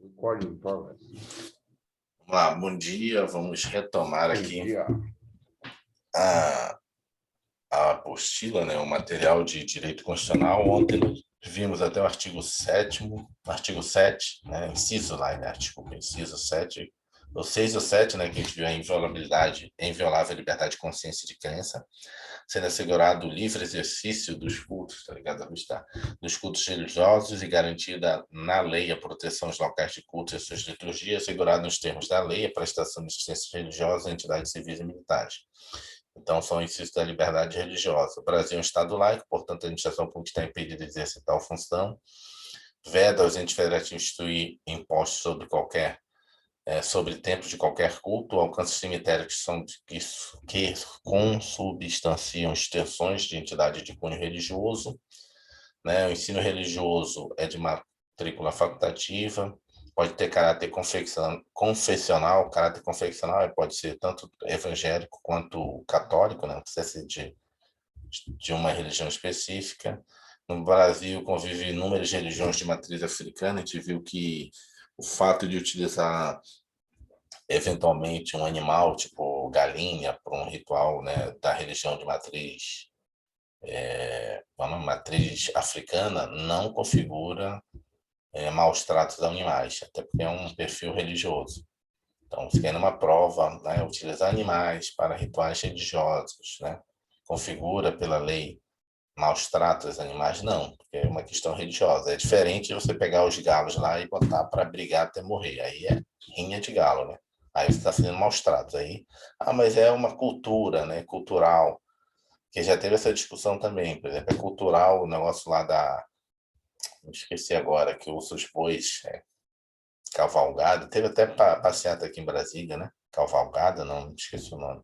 Recording progress. Vamos lá, bom dia. Vamos retomar Bom aqui dia. a apostila, né, o material de direito constitucional. Ontem nós vimos até o artigo 7º, artigo 7, né, inciso lá, né, artigo inciso 7, o 6 e o 7, né, que a gente viu a inviolabilidade, a inviolável liberdade de consciência e de crença, sendo assegurado o livre exercício dos cultos, tá ligado? Dos cultos religiosos e garantida na lei a proteção aos locais de culto e suas liturgias, assegurado nos termos da lei a prestação de assistência religiosa a entidades civis e militares. Então, são incisos da liberdade religiosa. O Brasil é um Estado laico, portanto, a administração pública está impedida de exercer tal função. Veda aos entes federativos instituir impostos sobre tempos de qualquer culto, alcança cemitérios que consubstanciam extensões de entidade de cunho religioso, né? O ensino religioso é de matrícula facultativa, pode ter caráter confessional. Caráter confessional pode ser tanto evangélico quanto católico, né? Não precisa ser de uma religião específica. No Brasil convive inúmeras religiões de matriz africana. A gente viu que o fato de utilizar eventualmente um animal, tipo galinha, para um ritual, né, da religião de matriz africana, não configura maus tratos a animais, até porque é um perfil religioso. Então, se quer numa prova, né, utilizar animais para rituais religiosos, né, configura pela lei maus tratos a animais? Não, porque é uma questão religiosa. É diferente de você pegar os galos lá e botar para brigar até morrer. Aí é rinha de galo, né? Aí você está fazendo maus tratos. Aí, mas é uma cultura, né? Cultural, que já teve essa discussão também. Por exemplo, é cultural o negócio lá não esqueci agora, que usa os bois, cavalgada. Teve até passeata aqui em Brasília, né? Cavalgada, não esqueci o nome.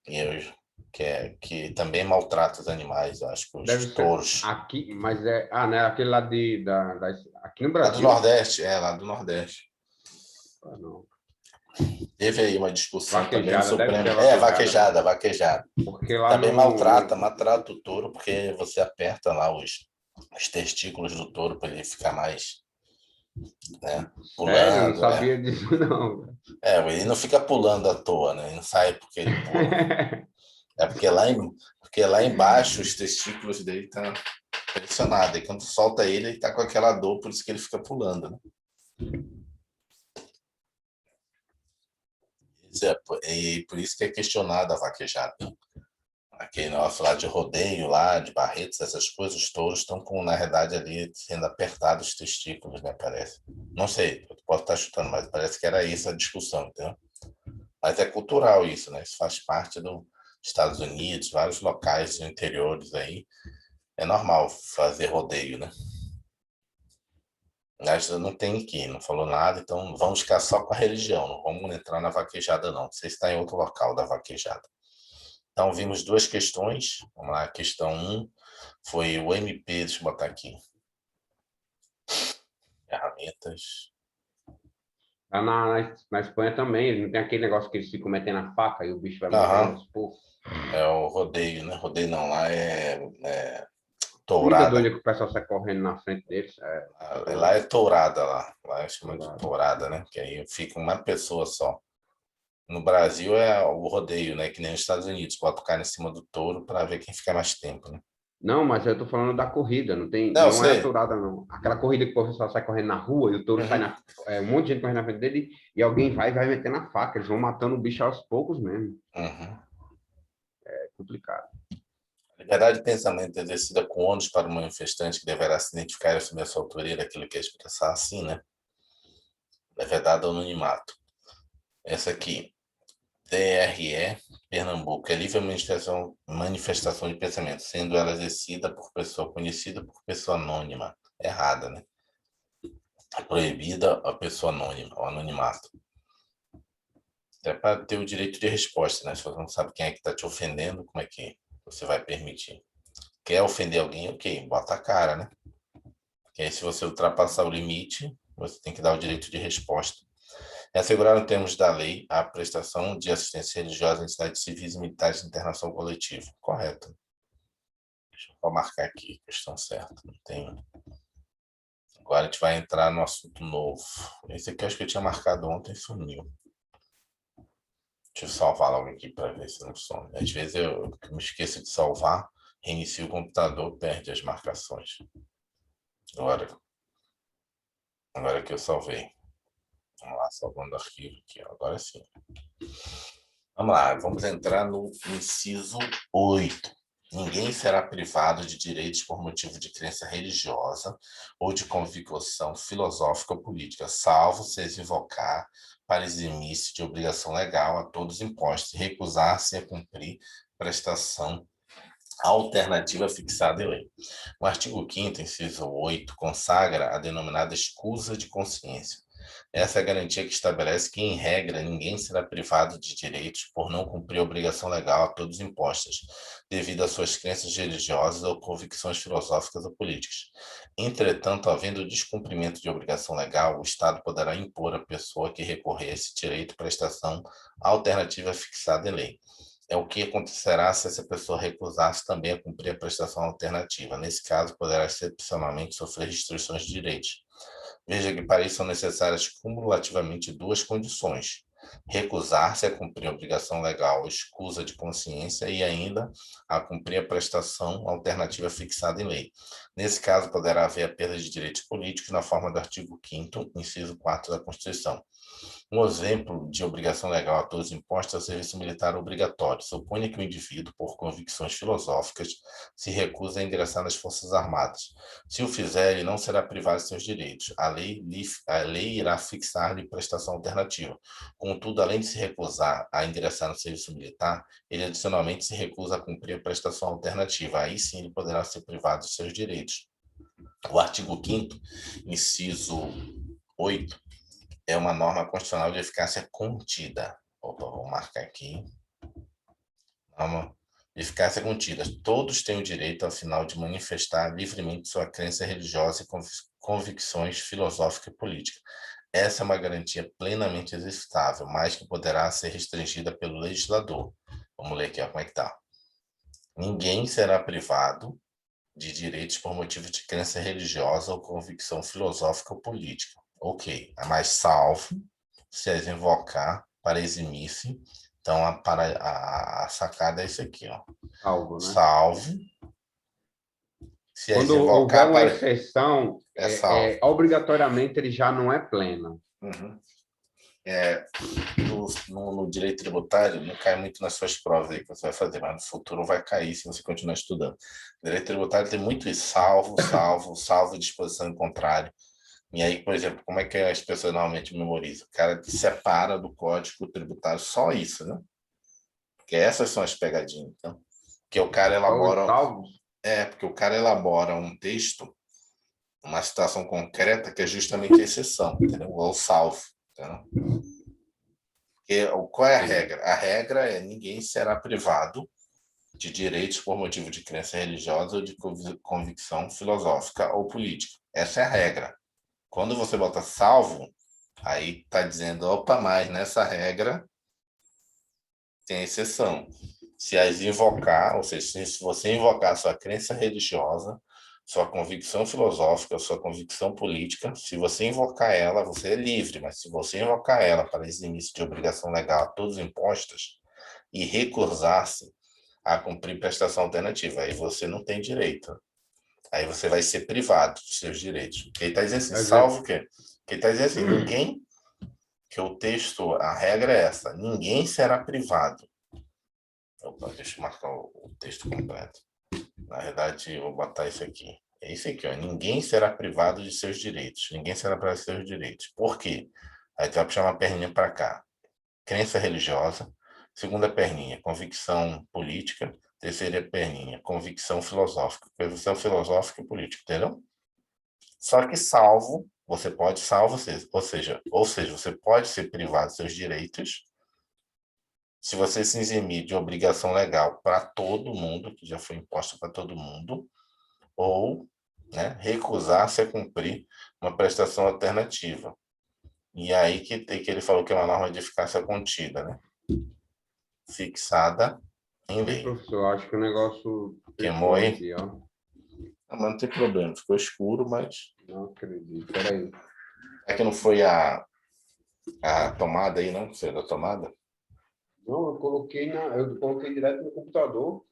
E eu, que também maltrata os animais, eu acho que Deve os ser touros. aqui, mas é. Ah, né? Aquele lá aqui no Lá do Brasil. Nordeste, lá do Nordeste. Ah, não. Teve aí uma discussão também no Vaquejada, deve Supremo. ser vaquejada, né? Vaquejada. Porque lá Também no. maltrata o touro, porque você aperta lá os testículos do touro para ele ficar mais, né, Sério, eu não pulando. sabia disso, não. Ele não fica pulando à toa, né? Ele não sai porque ele pula. É porque lá embaixo os testículos dele estão pressionados. E quando solta ele está com aquela dor, por isso que ele fica pulando, né? E por isso que é questionada a vaquejada. Aquele negócio lá de rodeio, lá de Barretos, essas coisas, os touros estão com, na realidade, ali sendo apertados os testículos, né? Parece. Não sei, eu posso estar chutando, mas parece que era isso a discussão, entendeu? Mas é cultural isso, né? Isso faz parte dos Estados Unidos, vários locais interiores aí. É normal fazer rodeio, né? Mas não tem aqui, não falou nada, então vamos ficar só com a religião, não vamos entrar na vaquejada, não. Você está em outro local da vaquejada. Então, vimos duas questões. Vamos lá, a questão 1 foi o MP, deixa eu botar aqui. Ferramentas. Lá na Espanha também, eles não tem aquele negócio que eles ficam metendo a faca e o bicho vai morrendo aos poucos. É o rodeio, né? Rodeio não, lá é Vida tourada. doida que o pessoal sai correndo na frente deles. Lá é tourada, lá chama de Tourada. tourada, né? Que aí fica uma pessoa só. No Brasil é o rodeio, né? Que nem nos Estados Unidos, bota o cara em cima do touro para ver quem fica mais tempo, né? Não, mas eu tô falando da corrida, Não, eu não é a sei. tourada, não. Aquela corrida que o pessoal sai correndo na rua e o touro sai Uhum. um monte de gente correndo na frente dele e alguém vai metendo a faca. Eles vão matando o bicho aos poucos mesmo. Uhum. É complicado. A liberdade de pensamento exercida com ônus para o manifestante que deverá se identificar e assumir a sua autoria daquilo que é expressar assim, né? É vedado ao anonimato. Essa aqui, TRE, Pernambuco, é livre manifestação de pensamento, sendo ela exercida por pessoa conhecida ou por pessoa anônima. Errada, né? É proibida a pessoa anônima, o anonimato. Até para ter o direito de resposta, né? Se você não sabe quem é que está te ofendendo, como é que você vai permitir? Quer ofender alguém? Ok, bota a cara, né? Porque aí, se você ultrapassar o limite, você tem que dar o direito de resposta. É assegurar, em termos da lei, a prestação de assistência religiosa em entidades civis e militares de internação coletiva. Correto. Deixa eu marcar aqui, questão certa. Não tem Agora a gente vai entrar no assunto novo. Esse aqui eu acho que eu tinha marcado ontem e sumiu. Deixa eu salvar logo aqui para ver se não some. Às vezes eu me esqueço de salvar, reinicio o computador, perde as marcações. Agora que eu salvei. Vamos lá, salvando o arquivo aqui. Agora sim. Vamos lá, vamos entrar no inciso 8. Ninguém será privado de direitos por motivo de crença religiosa ou de convicção filosófica ou política, salvo se as invocar para eximir-se de obrigação legal a todos impostos e recusar-se a cumprir prestação alternativa fixada em lei. O artigo 5º, inciso 8, consagra a denominada escusa de consciência. Essa é a garantia que estabelece que, em regra, ninguém será privado de direitos por não cumprir a obrigação legal a todos impostas, devido às suas crenças religiosas ou convicções filosóficas ou políticas. Entretanto, havendo descumprimento de obrigação legal, o Estado poderá impor à pessoa que recorrer a esse direito prestação alternativa fixada em lei. É o que acontecerá se essa pessoa recusar-se também a cumprir a prestação alternativa. Nesse caso, poderá excepcionalmente sofrer restrições de direitos. Veja que para isso são necessárias cumulativamente duas condições: recusar-se a cumprir a obrigação legal, escusa de consciência, e ainda a cumprir a prestação alternativa fixada em lei. Nesse caso, poderá haver a perda de direitos políticos na forma do artigo 5º, inciso 4 da Constituição. Um exemplo de obrigação legal a todos imposta é o serviço militar obrigatório. Suponha que o indivíduo, por convicções filosóficas, se recusa a ingressar nas Forças Armadas. Se o fizer, ele não será privado de seus direitos. A lei irá fixar-lhe prestação alternativa. Contudo, além de se recusar a ingressar no serviço militar, ele adicionalmente se recusa a cumprir a prestação alternativa. Aí sim ele poderá ser privado de seus direitos. O artigo 5º, inciso 8, é uma norma constitucional de eficácia contida. Opa, vou marcar aqui. Norma de eficácia contida. Todos têm o direito, afinal, de manifestar livremente sua crença religiosa e convicções filosóficas e políticas. Essa é uma garantia plenamente executável, mas que poderá ser restringida pelo legislador. Vamos ler aqui, ó, como é que tá. Ninguém será privado de direitos por motivo de crença religiosa ou convicção filosófica ou política. Ok, mas salvo se as invocar para eximir-se. Então, a sacada é isso aqui, ó. Salvo, né? Salvo se as Quando houver invocar uma para... exceção, salvo. obrigatoriamente ele já não é pleno. Uhum. No direito tributário, não cai muito nas suas provas aí que você vai fazer, mas no futuro vai cair se você continuar estudando. O direito tributário tem muito isso, salvo, disposição em contrário. E aí, por exemplo, como é que as pessoas normalmente memorizam? O cara separa do código tributário só isso, né? Porque essas são as pegadinhas, então. Porque o cara elabora... porque o cara elabora um texto, uma situação concreta que é justamente a exceção, entendeu? Ou o salvo, entendeu? Porque, qual é a regra? A regra é ninguém será privado de direitos por motivo de crença religiosa ou de convicção filosófica ou política. Essa é a regra. Quando você bota salvo, aí está dizendo, opa, mas nessa regra tem exceção. Se as invocar, ou seja, se você invocar sua crença religiosa, sua convicção filosófica, sua convicção política, se você invocar ela, você é livre, mas se você invocar ela para eximir-se de obrigação legal a todos impostos e recusar-se a cumprir prestação alternativa, aí você não tem direito. Aí você vai ser privado dos seus direitos. Ele está dizendo assim, salvo o quê? Ele está dizendo assim, ninguém, que o texto, a regra é essa, ninguém será privado. Opa, deixa eu marcar o texto completo. Na verdade, eu vou botar isso aqui. É isso aqui, ó. Ninguém será privado de seus direitos. Ninguém será privado de seus direitos. Por quê? Aí tu vai puxar uma perninha para cá. Crença religiosa. Segunda perninha, convicção política. Terceira perninha, convicção filosófica. Convicção filosófica e política, entendeu? Só que salvo, você pode ou seja, você pode ser privado de seus direitos se você se eximir de obrigação legal para todo mundo, que já foi imposta para todo mundo, ou, né, recusar-se a cumprir uma prestação alternativa. E aí que ele falou que é uma norma de eficácia contida, né? Fixada em lei. Professor, acho que o negócio Queimou aí? aqui, ó. Mas não tem problema, ficou escuro, mas... Não acredito, peraí. É que não foi a tomada aí, não? Foi da tomada? Não, eu coloquei direto no computador.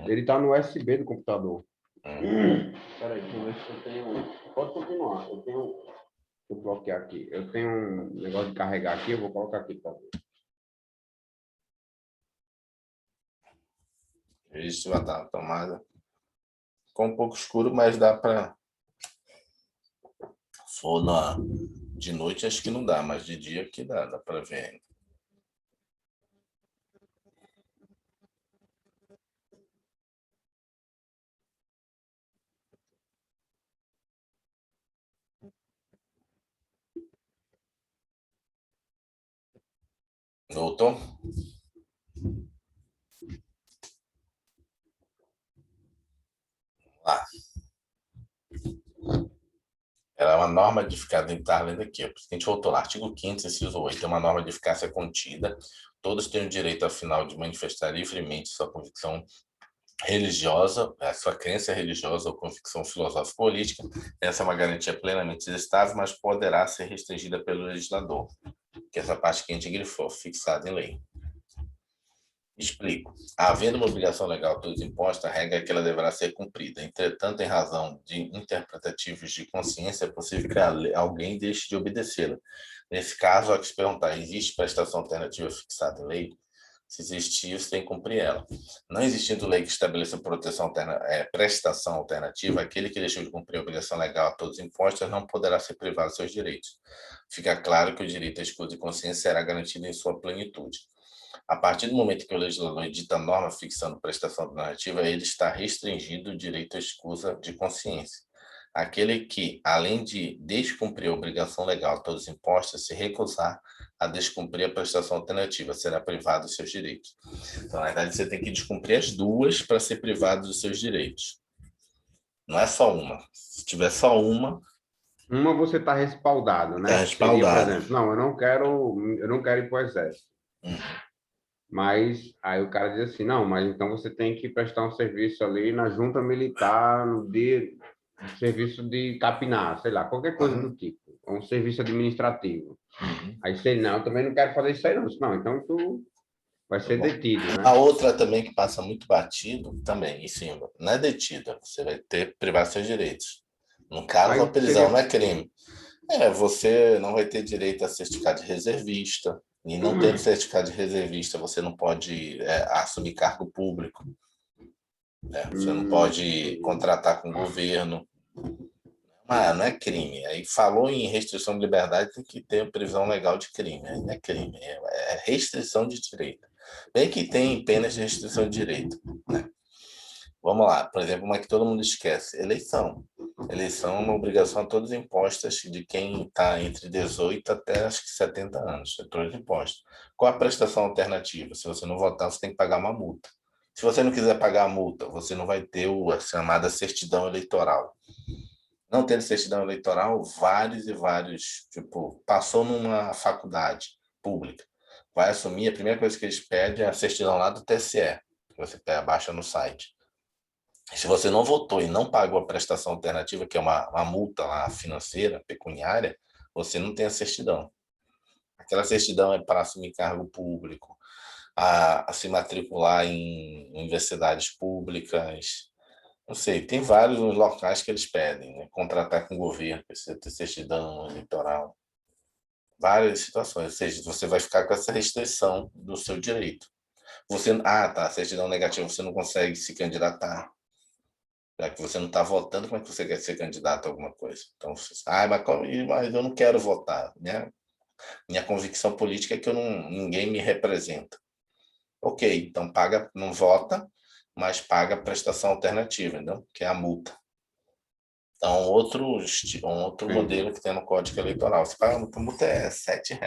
Ele está no USB do computador. Peraí, deixa eu ver se eu tenho... Pode continuar, eu tenho... Vou bloquear aqui. Eu tenho um negócio de carregar aqui, eu vou colocar aqui para ver. Isso vai dar a tomada. Ficou um pouco escuro, mas dá para... Se for de noite, acho que não dá, mas de dia que dá para ver. Voltou? Lá. Ela é uma norma de eficácia, está lendo aqui, a gente voltou lá, artigo 5º, inciso 8, é uma norma de eficácia contida, todos têm o direito, afinal, de manifestar livremente sua convicção religiosa, a sua crença religiosa ou convicção filosófica política. Essa é uma garantia plenamente estável, mas poderá ser restringida pelo legislador, que é essa parte que a gente grifou, fixada em lei. Explico. Havendo uma obrigação legal a todos imposta, a regra é que ela deverá ser cumprida. Entretanto, em razão de interpretativos de consciência, é possível que alguém deixe de obedecê-la. Nesse caso, há que se perguntar, existe prestação alternativa fixada em lei? Se existir, você tem que cumprir ela. Não existindo lei que estabeleça prestação alternativa, aquele que deixou de cumprir a obrigação legal a todos impostos não poderá ser privado de seus direitos. Fica claro que o direito à escusa de consciência será garantido em sua plenitude. A partir do momento que o legislador edita a norma fixando prestação alternativa, ele está restringindo o direito à escusa de consciência. Aquele que, além de descumprir a obrigação legal a todos os impostos, se recusar a descumprir a prestação alternativa, será privado dos seus direitos. Então, na verdade, você tem que descumprir as duas para ser privado dos seus direitos. Não é só uma. Se tiver só uma você está respaldado, né? está respaldado. Seria, por exemplo, não, eu não quero ir para o exército. Mas aí o cara diz assim, não, mas então você tem que prestar um serviço ali na junta militar, no dia, serviço de capinar, sei lá, qualquer coisa do tipo, um serviço administrativo. Aí você, não, eu também não quero fazer isso aí não. Não, então tu vai ser detido, né? A outra também que passa muito batido, também, em cima, não é detida, você vai ter privar seus direitos. No caso, a prisão não é crime. Você não vai ter direito a certificado de reservista, e não tendo certificado de reservista, você não pode assumir cargo público, você não pode contratar com o governo. Não é crime. Aí falou em restrição de liberdade, tem que ter prisão legal de crime. Aí não é crime, é restrição de direito. Bem que tem penas de restrição de direito, né? Vamos lá, por exemplo, uma que todo mundo esquece, eleição. Eleição é uma obrigação a todos impostas de quem está entre 18 até acho que 70 anos, é todos impostos. Qual a prestação alternativa? Se você não votar, você tem que pagar uma multa. Se você não quiser pagar a multa, você não vai ter a chamada certidão eleitoral. Não tendo certidão eleitoral, vários e vários, passou numa faculdade pública, vai assumir, a primeira coisa que eles pedem é a certidão lá do TSE, que você baixa no site. Se você não votou e não pagou a prestação alternativa, que é uma multa lá financeira, pecuniária, você não tem a certidão. Aquela certidão é para assumir cargo público, a se matricular em universidades públicas. Não sei, tem vários locais que eles pedem, né? Contratar com o governo, precisa ter certidão eleitoral. Várias situações, ou seja, você vai ficar com essa restrição do seu direito. Certidão negativa, você não consegue se candidatar. Já que você não está votando, como é que você quer ser candidato a alguma coisa? Então, mas eu não quero votar. Minha convicção política é que ninguém me representa. Ok, então paga, não vota, mas paga a prestação alternativa, entendeu? Que é a multa. Então, um outro modelo que tem no Código Eleitoral. Você paga a multa é R$7.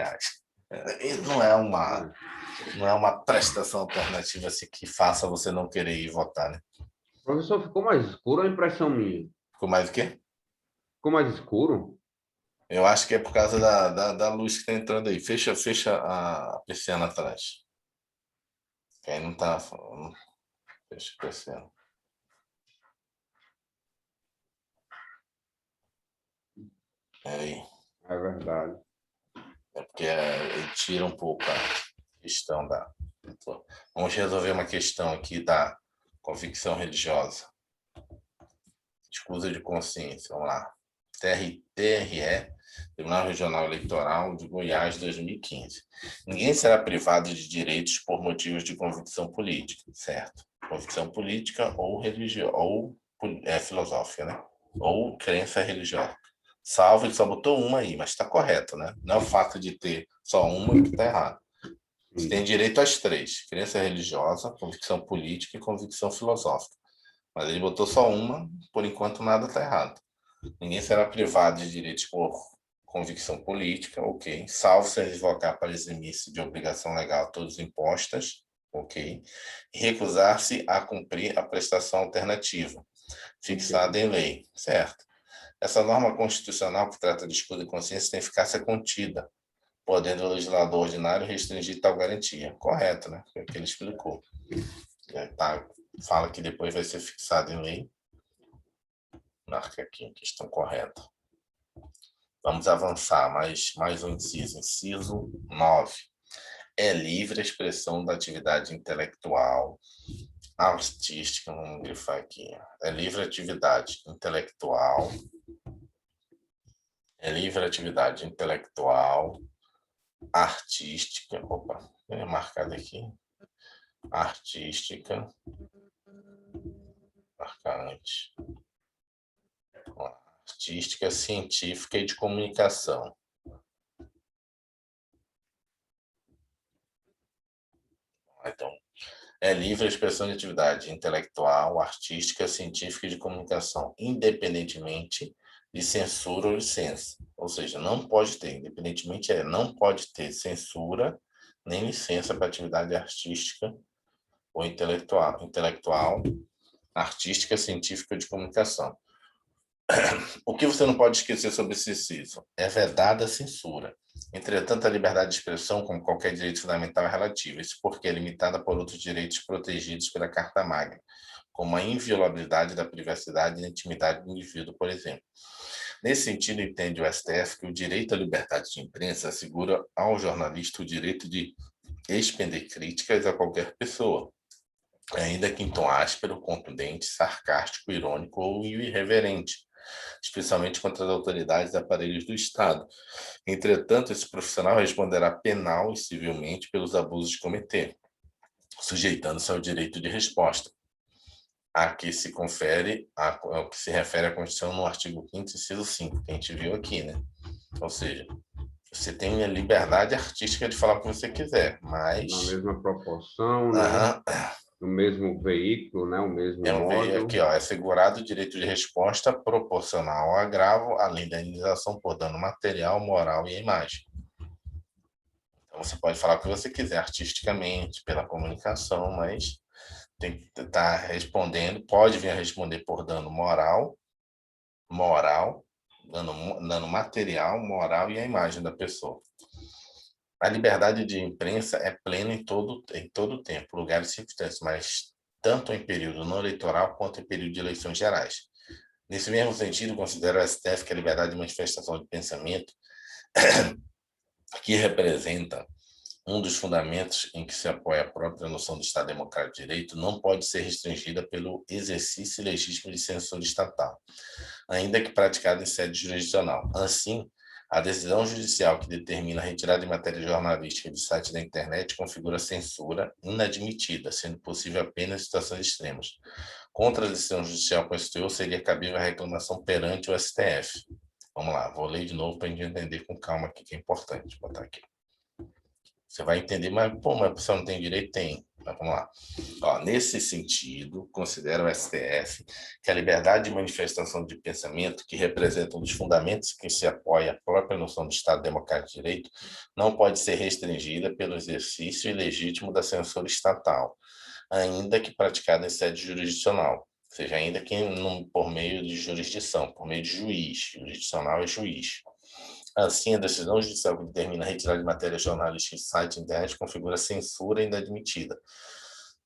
Não é uma prestação alternativa assim, que faça você não querer ir votar, né? Professor, ficou mais escuro, a impressão minha? Ficou mais o quê? Ficou mais escuro? Eu acho que é por causa da luz que está entrando aí. Fecha a persiana atrás. Que aí não está... Fecha a persiana. É verdade. É porque ele tira um pouco a questão da... Vamos resolver uma questão aqui da convicção religiosa. Escusa de consciência, vamos lá. TRE, Tribunal Regional Eleitoral de Goiás, 2015. Ninguém será privado de direitos por motivos de convicção política, certo? Convicção política ou religiosa, ou filosófica, né? Ou crença religiosa. Salvo, ele só botou uma aí, mas está correto, né? Não é o fato de ter só uma que está errado. Você tem direito às três: crença religiosa, convicção política e convicção filosófica. Mas ele botou só uma, por enquanto nada está errado. Ninguém será privado de direitos por convicção política, ok. Salvo se revocar para eximir-se de obrigação legal todas impostas, ok. E recusar-se a cumprir a prestação alternativa, fixada em lei, certo. Essa norma constitucional que trata de escudo de consciência tem eficácia contida, podendo o legislador ordinário restringir tal garantia. Correto, né? Foi o que ele explicou. Fala que depois vai ser fixado em lei. Marca aqui a questão correta. Vamos avançar, mais um inciso. Inciso 9. É livre a expressão da atividade intelectual, artística, vamos grifar aqui. É livre a atividade intelectual. É livre a atividade intelectual, artística. Opa, é marcado aqui. Artística. Marcar antes. Artística, científica e de comunicação. Então, é livre a expressão de atividade intelectual, artística, científica e de comunicação, independentemente de censura ou licença. Ou seja, não pode ter, não pode ter censura nem licença para atividade artística ou intelectual, artística, científica e de comunicação. O que você não pode esquecer sobre esse inciso? É vedada a censura. Entretanto, a liberdade de expressão, como qualquer direito fundamental, é relativa. Isso porque é limitada por outros direitos protegidos pela Carta Magna, como a inviolabilidade da privacidade e da intimidade do indivíduo, por exemplo. Nesse sentido, entende o STF que o direito à liberdade de imprensa assegura ao jornalista o direito de expender críticas a qualquer pessoa, ainda que em tom áspero, contundente, sarcástico, irônico ou irreverente, especialmente contra as autoridades e aparelhos do Estado. Entretanto, esse profissional responderá penal e civilmente pelos abusos que cometer, sujeitando-se ao direito de resposta, a que se confere, ao que se refere à Constituição no artigo 5º, inciso 5, que a gente viu aqui, né? Ou seja, você tem a liberdade artística de falar o que você quiser, mas... Na mesma proporção, né? No mesmo veículo, né? O mesmo modo. Aqui, ó, é assegurado o direito de resposta proporcional ao agravo, além da indenização por dano material, moral e imagem. Então, você pode falar o que você quiser artisticamente, pela comunicação, mas tem que estar respondendo, pode vir a responder por dano moral, dano material, moral e a imagem da pessoa. A liberdade de imprensa é plena em todo o tempo, lugar e circunstâncias, mas tanto em período não eleitoral quanto em período de eleições gerais. Nesse mesmo sentido, considero o STF que a liberdade de manifestação de pensamento, que representa um dos fundamentos em que se apoia a própria noção do Estado Democrático de Direito, não pode ser restringida pelo exercício legítimo de censura estatal, ainda que praticada em sede jurisdicional. Assim, a decisão judicial que determina a retirada de matéria jornalística de site da internet configura censura inadmitida, sendo possível apenas em situações extremas. Contra a decisão judicial constitucional, seria cabível a reclamação perante o STF. Vamos lá, vou ler de novo para a gente entender com calma aqui, que é importante. Vou botar aqui. Você vai entender, mas a pessoa não tem direito? Tem. Mas vamos lá. Ó, nesse sentido, considera o STF que a liberdade de manifestação de pensamento, que representa um dos fundamentos que se apoia a própria noção do Estado Democrático de Direito, não pode ser restringida pelo exercício ilegítimo da censura estatal, ainda que praticada em sede jurisdicional, ou seja, ainda que por meio de jurisdição, por meio de juiz. Jurisdicional é juiz. Assim, a decisão judicial que determina a retirada de matéria jornalística de site internet configura censura inadmitida,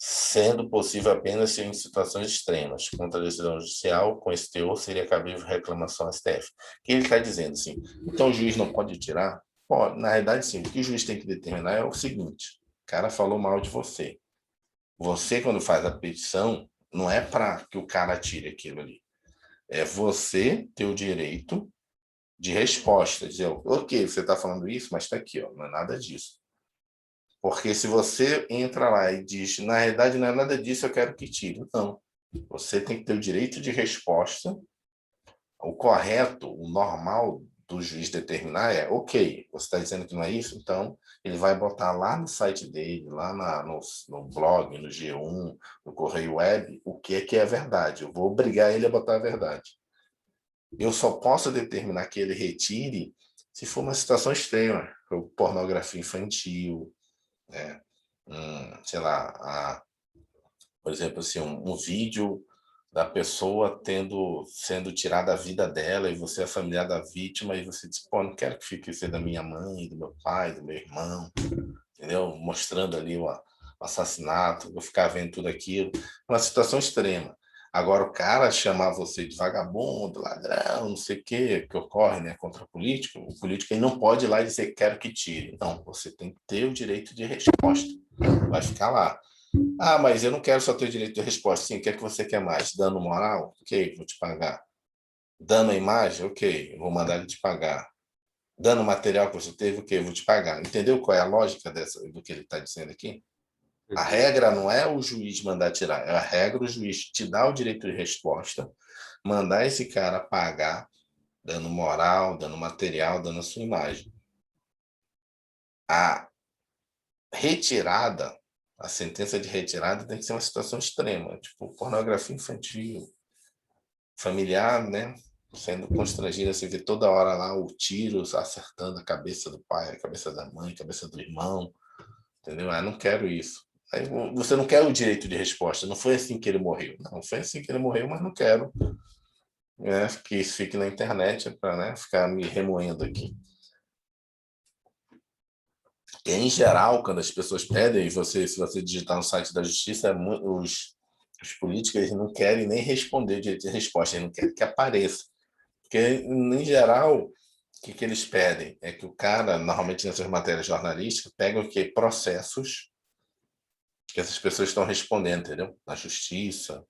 sendo possível apenas em situações extremas. Contra a decisão judicial, com esse teor, seria cabível reclamação ao STF. O que ele está dizendo, assim, então o juiz não pode tirar? Pode. Na realidade, sim, o que o juiz tem que determinar é o seguinte, o cara falou mal de você. Você, quando faz a petição, não é para que o cara tire aquilo ali. É você ter o direito de resposta. Dizer, ok, você está falando isso, mas está aqui, ó, não é nada disso. Porque se você entra lá e diz, na realidade não é nada disso, eu quero que tire. Não. Você tem que ter o direito de resposta. O correto, o normal do juiz determinar é, ok, você está dizendo que não é isso, então ele vai botar lá no site dele, lá no blog, no G1, no Correio Web, o que é verdade. Eu vou obrigar ele a botar a verdade. Eu só posso determinar que ele retire se for uma situação extrema, como pornografia infantil, né? Sei lá, por exemplo, assim, um vídeo da pessoa sendo tirada a vida dela e você é familiar da vítima e você diz, pô, não quero que fique isso da minha mãe, do meu pai, do meu irmão, entendeu? Mostrando ali o assassinato, vou ficar vendo tudo aquilo. Uma situação extrema. Agora, o cara chamar você de vagabundo, ladrão, não sei o quê, que ocorre, né, contra o político ele não pode ir lá e dizer quero que tire. Não, você tem que ter o direito de resposta. Vai ficar lá. Ah, mas eu não quero só ter o direito de resposta. Sim, o que é que você quer mais? Dano moral? Ok, vou te pagar. Dano à imagem? Ok, vou mandar ele te pagar. Dano material que você teve? Ok, vou te pagar. Entendeu qual é a lógica do que ele está dizendo aqui? A regra não é o juiz mandar tirar, é a regra o juiz te dá o direito de resposta, mandar esse cara pagar dano moral, dano material, dano à sua imagem. A retirada, a sentença de retirada tem que ser uma situação extrema, tipo pornografia infantil, familiar, né? Sendo constrangida, você vê toda hora lá o tiro acertando a cabeça do pai, a cabeça da mãe, a cabeça do irmão, entendeu? Ah, não quero isso. Aí você não quer o direito de resposta. Não foi assim que ele morreu. Não, foi assim que ele morreu, mas não quero, né, que isso fique na internet para, né, ficar me remoendo aqui. E, em geral, quando as pessoas pedem, se você digitar no site da justiça, os políticos eles não querem nem responder o direito de resposta, eles não querem que apareça. Porque, em geral, o que eles pedem é que o cara, normalmente nessas matérias jornalísticas, pega o quê? Processos que essas pessoas estão respondendo, entendeu? Na justiça,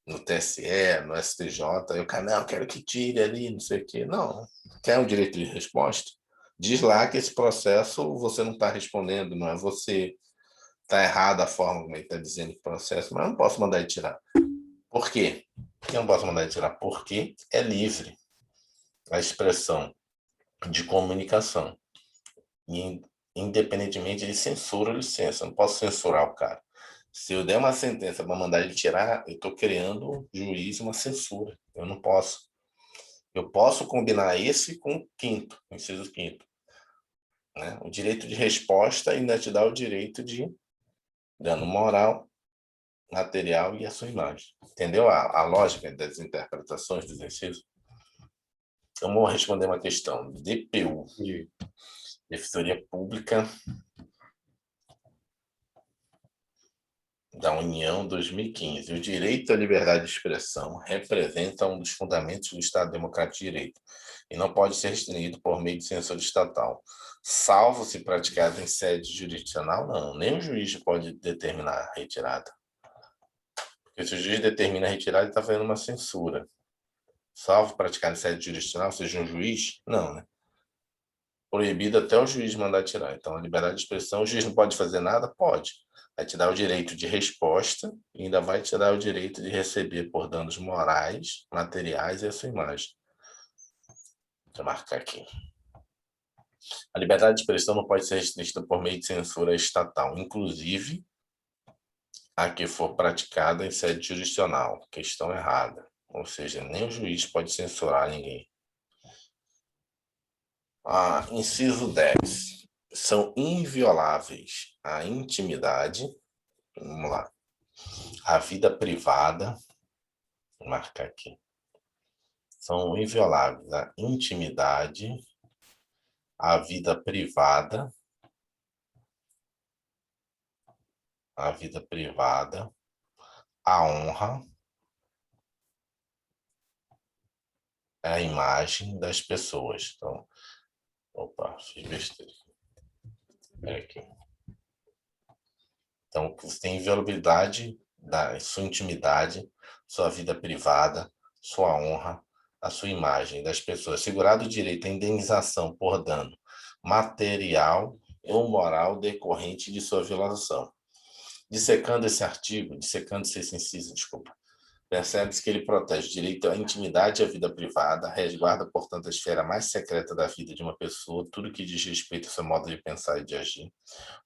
no TSE, no STJ, e o cara, não, eu quero que tire ali, não sei o quê. Não, quer um direito de resposta? Diz lá que esse processo você não está respondendo, não é você. Está errada a forma como ele está dizendo o processo, mas eu não posso mandar ele tirar. Por quê? Eu não posso mandar ele tirar porque é livre a expressão de comunicação. E, independentemente de censura ou licença, eu não posso censurar o cara. Se eu der uma sentença para mandar ele tirar, eu estou criando juiz uma censura. Eu não posso. Eu posso combinar esse com o quinto, o inciso quinto. Né? O direito de resposta ainda te dá o direito de dano moral, material e a sua imagem. Entendeu a lógica das interpretações dos incisos? Então, vamos responder uma questão. DPU, Defensoria Pública da União 2015. O direito à liberdade de expressão representa um dos fundamentos do Estado Democrático de Direito e não pode ser restringido por meio de censura estatal, salvo se praticado em sede jurisdicional, não. Nem o juiz pode determinar a retirada. Porque se o juiz determina a retirada, ele está fazendo uma censura. Salvo praticado em sede jurisdicional, seja um juiz, não, né? Proibido até o juiz mandar tirar. Então, a liberdade de expressão, o juiz não pode fazer nada? Pode. Vai te dar o direito de resposta e ainda vai te dar o direito de receber por danos morais, materiais e a sua imagem. Deixa eu marcar aqui. A liberdade de expressão não pode ser restrita por meio de censura estatal, inclusive a que for praticada em sede jurisdicional. Questão errada. Ou seja, nem o juiz pode censurar ninguém. Inciso 10. São invioláveis a intimidade, vamos lá, a vida privada, vou marcar aqui, são invioláveis a intimidade, a vida privada, a vida privada, a honra, a imagem das pessoas. Então, opa, fiz besteira. Espera aqui. Então, você tem inviolabilidade da sua intimidade, sua vida privada, sua honra, a sua imagem das pessoas. Segurado o direito à indenização por dano material ou moral decorrente de sua violação. Dissecando esse inciso, desculpa, percebe-se que ele protege o direito à intimidade e à vida privada, resguarda, portanto, a esfera mais secreta da vida de uma pessoa, tudo que diz respeito ao seu modo de pensar e de agir.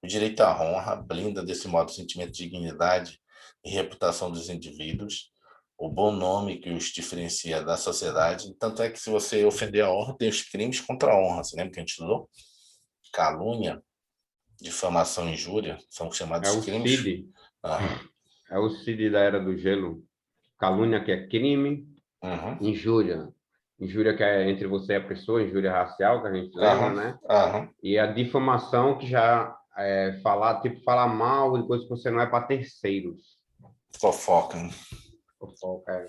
O direito à honra blinda, desse modo, o sentimento de dignidade e reputação dos indivíduos, o bom nome que os diferencia da sociedade. Tanto é que, se você ofender a honra, tem os crimes contra a honra. Você lembra que a gente estudou? Calúnia, difamação e injúria são É chamados o crimes. CID. É o CID da Era do Gelo. Calúnia, que é crime. Injúria. Injúria, que é entre você e a pessoa. Injúria racial, que a gente lembra, né? E a difamação, que já é falar mal de coisas que você não é para terceiros. Fofoca, hein? Fofoca, é.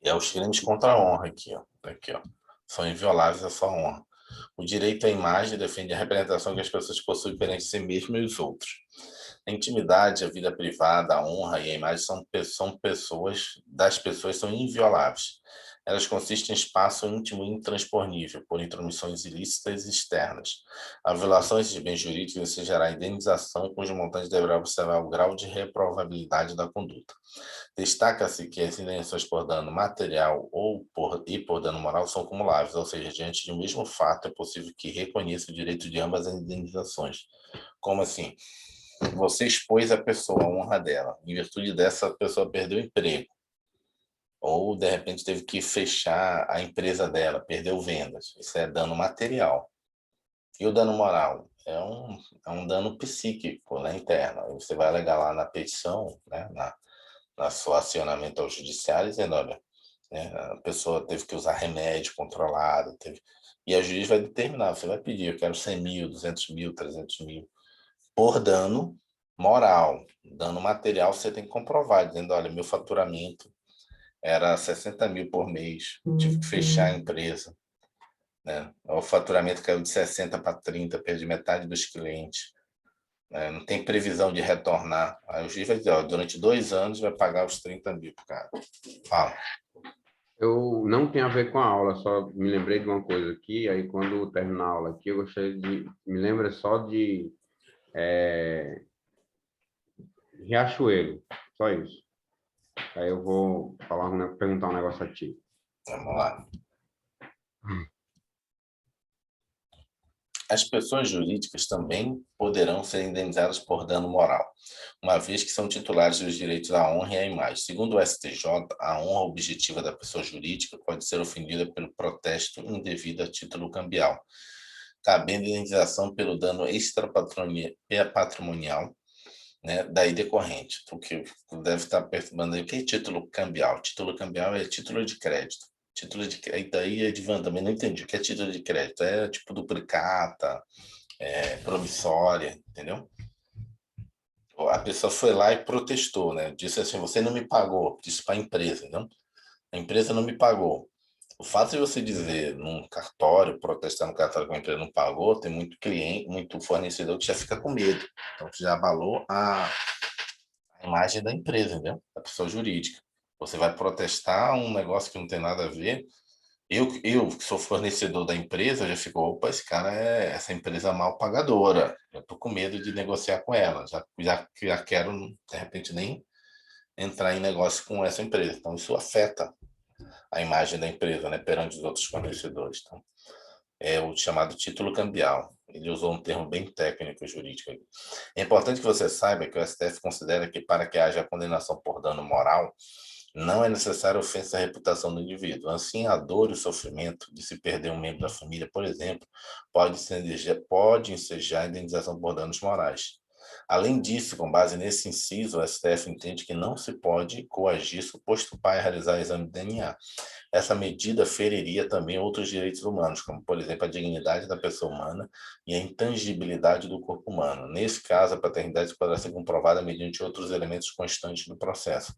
E é os crimes contra a honra aqui, ó. Aqui, ó. São invioláveis a sua honra. O direito à imagem defende a representação que as pessoas possuem perante si mesmas e os outros. A intimidade, a vida privada, a honra e a imagem das pessoas são invioláveis. Elas consistem em espaço íntimo e intransponível, por intromissões ilícitas e externas. A violação desses bens jurídicos exigiria indenização, cujo montante deverá observar o grau de reprovabilidade da conduta. Destaca-se que as indenizações por dano material e por dano moral são cumuláveis, ou seja, diante de um mesmo fato é possível que reconheça o direito de ambas as indenizações. Como assim? Você expôs a pessoa, a honra dela. Em virtude dessa, a pessoa perdeu o emprego. Ou, de repente, teve que fechar a empresa dela, perdeu vendas. Isso é dano material. E o dano moral? É um dano psíquico, né, interno. Aí você vai alegar lá na petição, né, na seu acionamento ao judiciário, dizendo, olha, né, a pessoa teve que usar remédio controlado, e a juiz vai determinar, você vai pedir, eu quero 100 mil, 200 mil, 300 mil, por dano moral. Dano material você tem que comprovar, dizendo, olha, meu faturamento era 60 mil por mês, tive que fechar a empresa, né? O faturamento caiu de 60 para 30, perdi metade dos clientes, né? Não tem previsão de retornar. Aí o juiz vai dizer, ó, durante 2 anos vai pagar os 30 mil pro cara. Fala. Eu não tenho a ver com a aula, só me lembrei de uma coisa aqui, aí quando terminar a aula aqui, eu gostaria de... Me lembra só de Riachuelo, só isso. Aí eu vou perguntar um negócio a ti. Vamos lá. As pessoas jurídicas também poderão ser indenizadas por dano moral, uma vez que são titulares dos direitos à honra e à imagem. Segundo o STJ, a honra objetiva da pessoa jurídica pode ser ofendida pelo protesto indevido a título cambial, cabendo indenização pelo dano extrapatrimonial, né, daí decorrente. O que deve estar perturbando aí, o que é título cambial? Título cambial é título de crédito. Título de crédito, aí, Edvan, também não entendi. O que é título de crédito? É tipo duplicata, promissória, entendeu? A pessoa foi lá e protestou, né? Disse assim, você não me pagou. Disse para a empresa, entendeu? A empresa não me pagou. O fato de você dizer num cartório, protestar no cartório que a empresa não pagou, tem muito cliente, muito fornecedor que já fica com medo. Então, já abalou a imagem da empresa, entendeu? Da pessoa jurídica. Você vai protestar um negócio que não tem nada a ver. Eu que sou fornecedor da empresa, já fico, opa, essa empresa mal pagadora. Eu tô com medo de negociar com ela. Já quero, de repente, nem entrar em negócio com essa empresa. Então, isso afeta a imagem da empresa, né, perante os outros fornecedores. Então, é o chamado título cambial. Ele usou um termo bem técnico e jurídico. É importante que você saiba que o STF considera que, para que haja condenação por dano moral, não é necessária ofensa à reputação do indivíduo. Assim, a dor e o sofrimento de se perder um membro da família, por exemplo, pode ensejar a indenização por danos morais. Além disso, com base nesse inciso, o STF entende que não se pode coagir suposto pai a realizar exame de DNA. Essa medida feriria também outros direitos humanos, como, por exemplo, a dignidade da pessoa humana e a intangibilidade do corpo humano. Nesse caso, a paternidade poderá ser comprovada mediante outros elementos constantes do processo.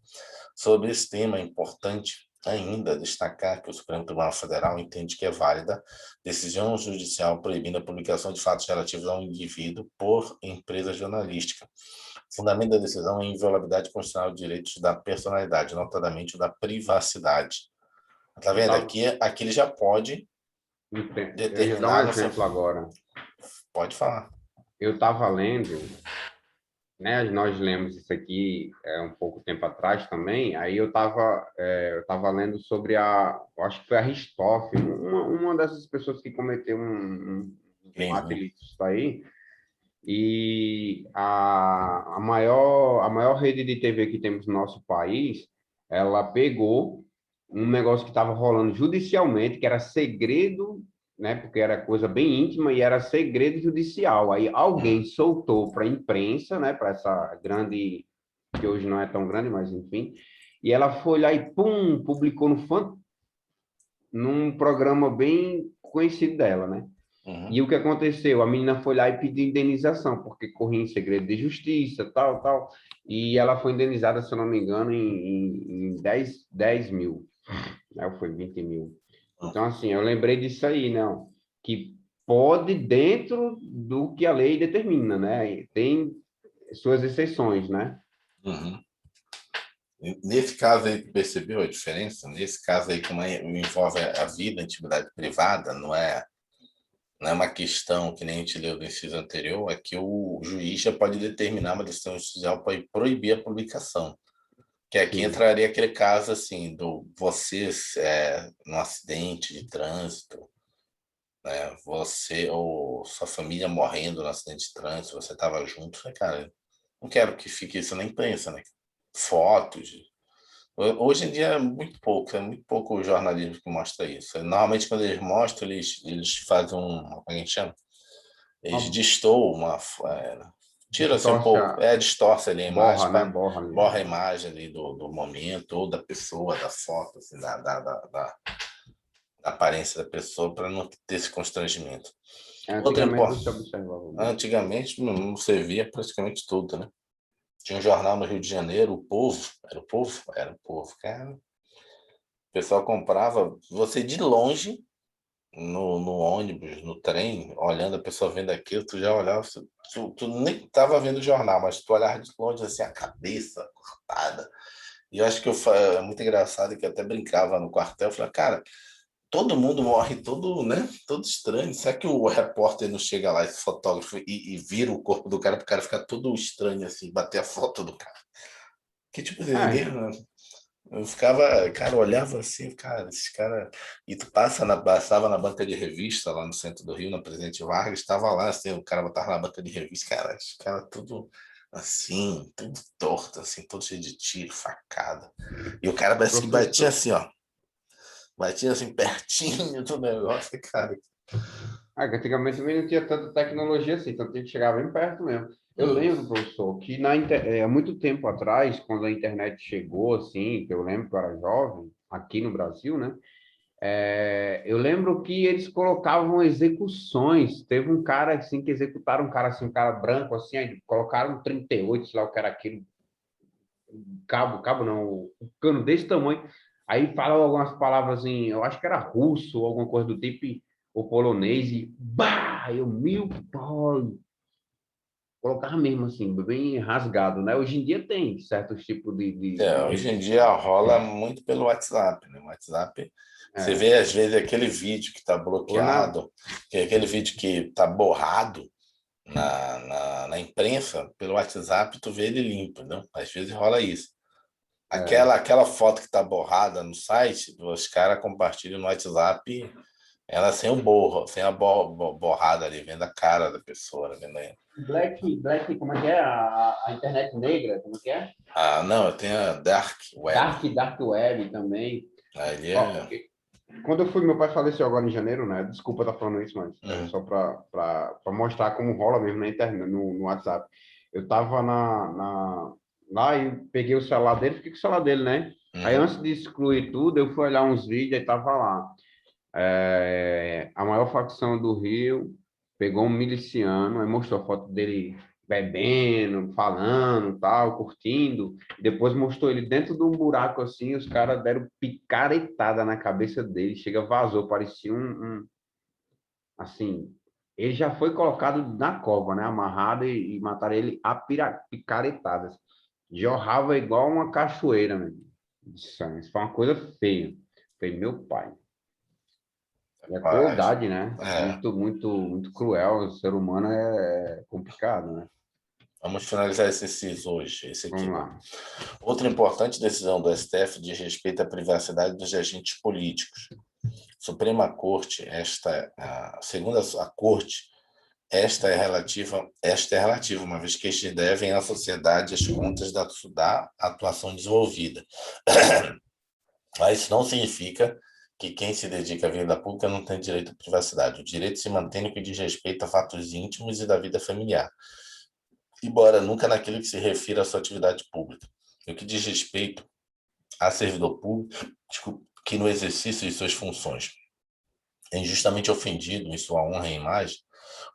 Sobre esse tema, é importante ainda destacar que o Supremo Tribunal Federal entende que é válida decisão judicial proibindo a publicação de fatos relativos a um indivíduo por empresa jornalística. O fundamento da decisão é a inviolabilidade constitucional de direitos da personalidade, notadamente o da privacidade. Tá vendo? Aqui ele já pode Eu ia dar um determinar... exemplo agora. Pode falar. Eu estava lendo, né? Nós lemos isso aqui um pouco tempo atrás também. Aí eu estava lendo sobre eu acho que foi Aristófanes, uma dessas pessoas que cometeu um ato ilícito aí. E a maior rede de TV que temos no nosso país, ela pegou um negócio que estava rolando judicialmente, que era segredo, né? Porque era coisa bem íntima e era segredo judicial. Aí alguém soltou para a imprensa, né? Para essa grande, que hoje não é tão grande, mas enfim. E ela foi lá e pum, publicou num programa bem conhecido dela, né? E o que aconteceu? A menina foi lá e pediu indenização, porque corria em segredo de justiça, tal, tal. E ela foi indenizada, se eu não me engano, em 10 mil. Né? Foi 20 mil. Então, assim, eu lembrei disso aí, né? Que pode dentro do que a lei determina, né? Tem suas exceções, né? Uhum. Nesse caso aí, percebeu a diferença? Nesse caso aí, como envolve a vida, a intimidade privada, não é uma questão que nem a gente leu do inciso anterior, é que o juiz já pode determinar uma decisão judicial para proibir a publicação. Que aqui entraria aquele caso assim, do você num acidente de trânsito, né? Você ou sua família morrendo no acidente de trânsito, você estava junto, né, cara? Não quero que fique isso na imprensa, né? Fotos. Hoje em dia é muito pouco o jornalismo que mostra isso. Normalmente, quando eles mostram, eles fazem como a gente chama? Eles destoam tira assim um Distorce, pouco, distorce ali a borra, imagem, né? Borra ali. borra a imagem ali do momento, ou da pessoa, da foto, assim, da aparência da pessoa, para não ter esse constrangimento. Antigamente você observava. Antigamente você via praticamente tudo, né? Tinha um jornal no Rio de Janeiro, o Povo, era o Povo, cara. O pessoal comprava, você de longe, no ônibus, no trem, olhando a pessoa vendo aquilo, tu já olhava, tu nem estava vendo o jornal, mas tu olhava de longe assim, a cabeça cortada. E eu acho que é muito engraçado, que eu até brincava no quartel, eu falei, cara, todo mundo morre todo, né? Todo estranho. Será que o repórter não chega lá, esse fotógrafo, e vira o corpo do cara para o cara ficar todo estranho assim, bater a foto do cara? Que tipo de ninguém, né? Eu ficava, cara, eu olhava assim, cara, esses caras. E tu passava na banca de revista lá no centro do Rio, na Presidente Vargas, estava lá, assim, o cara botava na banca de revista, cara, os caras tudo assim, tudo torto, assim, todo cheio de tiro, facada. E o cara parece que batia assim, ó. Batia assim pertinho do negócio, cara. Antigamente também não tinha tanta tecnologia assim, então a gente chegava bem perto mesmo. Eu lembro, professor, que há muito tempo atrás, quando a internet chegou, assim, que eu lembro que eu era jovem, aqui no Brasil, né? Eu lembro que eles colocavam execuções. Teve um cara assim que executaram um cara assim, um cara branco assim, aí colocaram 38, sei lá o que era aquilo, cabo não, um cano desse tamanho. Aí falava algumas palavras em, eu acho que era russo ou alguma coisa do tipo, ou polonês, e bah, meu pai, colocava mesmo assim, bem rasgado, né? Hoje em dia tem certos tipos Hoje em dia rola muito pelo WhatsApp, né? O WhatsApp, você vê às vezes aquele vídeo que está bloqueado, que é aquele vídeo que está borrado na imprensa, pelo WhatsApp, tu vê ele limpo, né? Às vezes rola isso. Aquela foto que está borrada no site, os caras compartilham no WhatsApp ela sem o borro, sem a borrada ali, vendo a cara da pessoa, vendo aí. Black, como é que é? A internet negra, como é que é? Não, eu tenho a Dark Web. Dark Web também. Ali Quando eu fui, meu pai faleceu agora em janeiro, né? Desculpa estar falando isso, mas só para mostrar como rola mesmo na internet, no WhatsApp. Eu tava lá e peguei o celular dele, fiquei com o celular dele, né? Aí Uhum. antes de excluir tudo, eu fui olhar uns vídeos e tava lá. A maior facção do Rio pegou um miliciano, aí mostrou a foto dele bebendo, falando, tal, curtindo. Depois mostrou ele dentro de um buraco assim, os caras deram picaretada na cabeça dele, chega, vazou, parecia assim, ele já foi colocado na cova, né, amarrado e mataram ele a picaretadas. Jorrava igual uma cachoeira, mesmo, de sangue. Isso foi uma coisa feia. Foi meu pai. E a Mas, crueldade, né? é, Muito, muito, muito cruel. O ser humano é complicado, né? vamos finalizar esse inciso hoje, esse aqui, Vamos né? lá. Outra importante decisão do STF diz respeito à privacidade dos agentes políticos. Suprema Corte, segundo a Corte, esta é relativa, uma vez que estes devem à sociedade as contas da atuação desenvolvida. Mas isso não significa que quem se dedica à vida pública não tem direito à privacidade. O direito se mantém no que diz respeito a fatos íntimos e da vida familiar, embora nunca naquilo que se refira à sua atividade pública. No que diz respeito a servidor público, que no exercício de suas funções é injustamente ofendido em sua honra e imagem,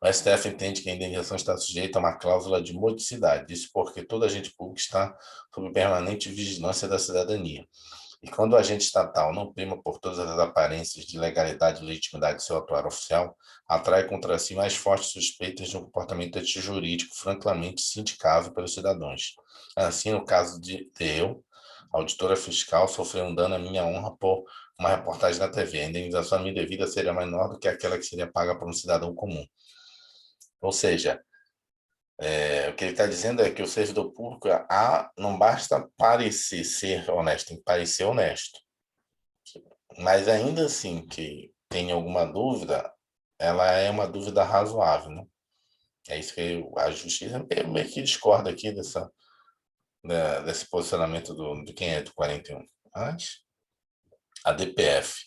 o STF entende que a indenização está sujeita a uma cláusula de modicidade, isso porque todo agente público está sob permanente vigilância da cidadania. E quando o agente estatal não prima por todas as aparências de legalidade e legitimidade de seu atuar oficial, atrai contra si mais fortes suspeitas de um comportamento antijurídico francamente sindicável pelos cidadãos. Assim, no caso de eu, auditora fiscal, sofreu um dano à minha honra por uma reportagem na TV. A indenização a mim devida seria menor do que aquela que seria paga por um cidadão comum. Ou seja, o que ele está dizendo é que o servidor público não basta parecer ser honesto, tem que parecer honesto. Mas ainda assim, que tem alguma dúvida, ela é uma dúvida razoável, né? É isso que a justiça meio que discorda aqui desse posicionamento de quem é do 41. Mas a DPF,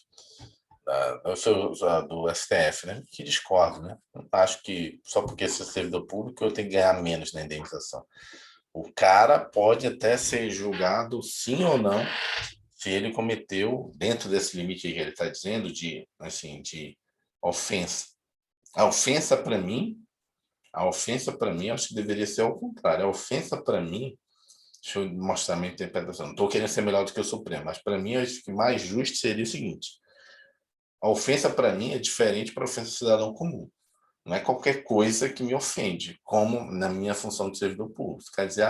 do STF, né? Que discorda, né? Não acho que só porque ser servidor público eu tenho que ganhar menos na indenização. O cara pode até ser julgado sim ou não se ele cometeu, dentro desse limite que ele está dizendo, assim, de ofensa. A ofensa para mim, acho que deveria ser ao contrário. A ofensa para mim, deixa eu mostrar a minha interpretação. Não estou querendo ser melhor do que o Supremo, mas para mim, acho que mais justo seria o seguinte: a ofensa para mim é diferente para a ofensa do cidadão comum. Não é qualquer coisa que me ofende, como na minha função de servidor público. Quer dizer,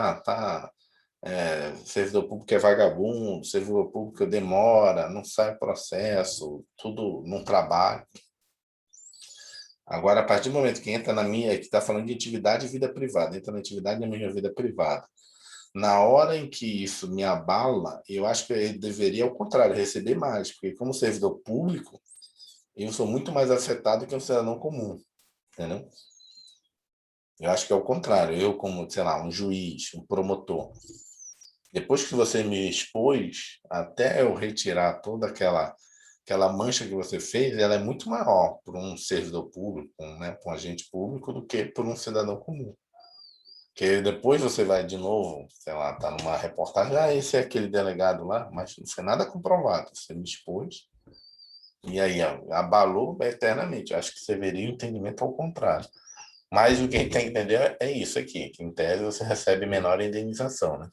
servidor público é vagabundo, servidor público demora, não sai processo, tudo não trabalha. Agora, a partir do momento que entra que está falando de atividade e vida privada, entra na atividade da minha vida privada. Na hora em que isso me abala, eu acho que ele deveria, ao contrário, receber mais, porque como servidor público, eu sou muito mais afetado que um cidadão comum, entendeu? Eu acho que é o contrário. Eu, como, sei lá, um juiz, um promotor, depois que você me expôs, até eu retirar toda aquela mancha que você fez, ela é muito maior por um servidor público, né, por um agente público, do que por um cidadão comum. Porque depois você vai de novo, sei lá, tá numa reportagem, esse é aquele delegado lá, mas não foi nada comprovado, você me expôs, e aí abalou eternamente. Eu acho que você veria o entendimento ao contrário. Mas o que a gente tem que entender é isso aqui, que em tese você recebe menor indenização, né?